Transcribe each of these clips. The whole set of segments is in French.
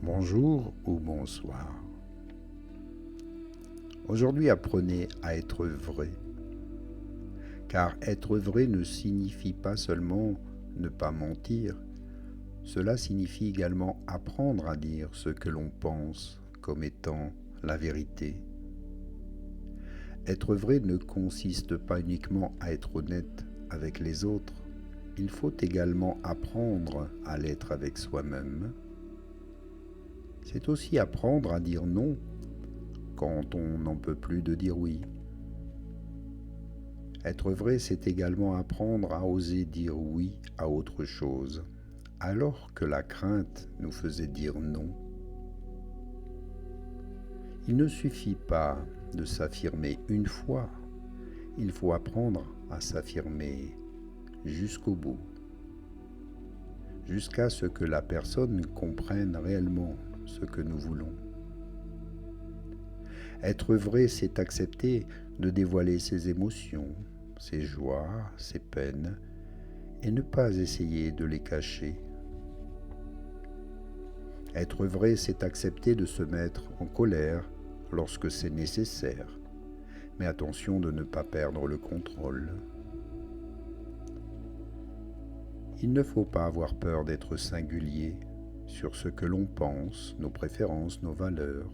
Bonjour ou bonsoir. Aujourd'hui, apprenez à être vrai. Car être vrai ne signifie pas seulement ne pas mentir, cela signifie également apprendre à dire ce que l'on pense comme étant la vérité. Être vrai ne consiste pas uniquement à être honnête avec les autres, il faut également apprendre à l'être avec soi-même. C'est aussi apprendre à dire non quand on n'en peut plus de dire oui. Être vrai, c'est également apprendre à oser dire oui à autre chose, alors que la crainte nous faisait dire non. Il ne suffit pas de s'affirmer une fois, il faut apprendre à s'affirmer jusqu'au bout, jusqu'à ce que la personne comprenne réellement ce que nous voulons. Être vrai, c'est accepter de dévoiler ses émotions, ses joies, ses peines, et ne pas essayer de les cacher. Être vrai, c'est accepter de se mettre en colère lorsque c'est nécessaire, mais attention de ne pas perdre le contrôle. Il ne faut pas avoir peur d'être singulier sur ce que l'on pense, nos préférences, nos valeurs.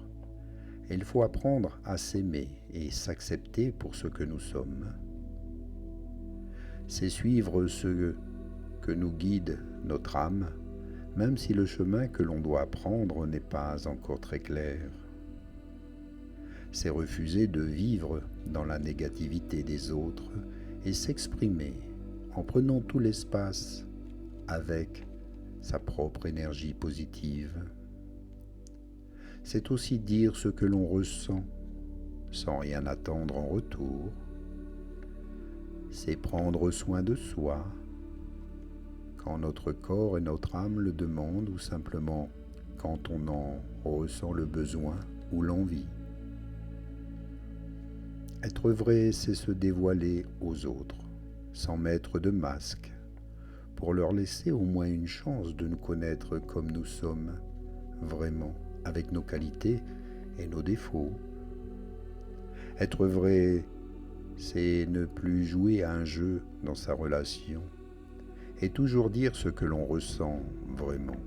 Et il faut apprendre à s'aimer et s'accepter pour ce que nous sommes. C'est suivre ce que nous guide notre âme, même si le chemin que l'on doit prendre n'est pas encore très clair. C'est refuser de vivre dans la négativité des autres et s'exprimer en prenant tout l'espace avec sa propre énergie positive. C'est aussi dire ce que l'on ressent sans rien attendre en retour. C'est prendre soin de soi quand notre corps et notre âme le demandent ou simplement quand on en ressent le besoin ou l'envie. Être vrai, c'est se dévoiler aux autres sans mettre de masque pour leur laisser au moins une chance de nous connaître comme nous sommes vraiment, avec nos qualités et nos défauts. Être vrai, c'est ne plus jouer à un jeu dans sa relation et toujours dire ce que l'on ressent vraiment.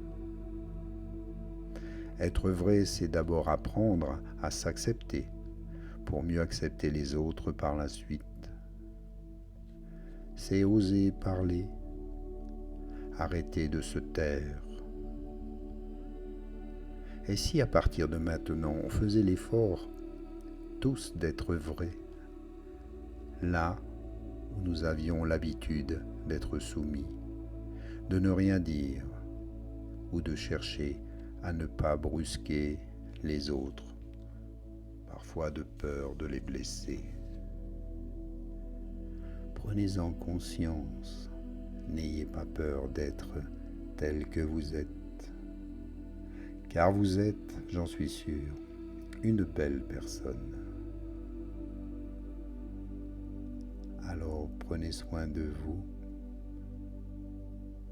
Être vrai, c'est d'abord apprendre à s'accepter pour mieux accepter les autres par la suite. C'est oser parler, arrêter de se taire. Et si à partir de maintenant on faisait l'effort tous d'être vrais, là où nous avions l'habitude d'être soumis, de ne rien dire ou de chercher à ne pas brusquer les autres, parfois de peur de les blesser. Prenez-en conscience, n'ayez pas peur d'être tel que vous êtes, car vous êtes, j'en suis sûr, une belle personne. Alors prenez soin de vous,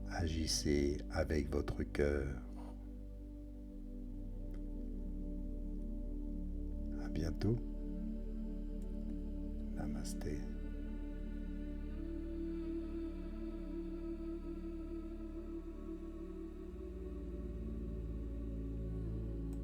agissez avec votre cœur. À bientôt. Namasté.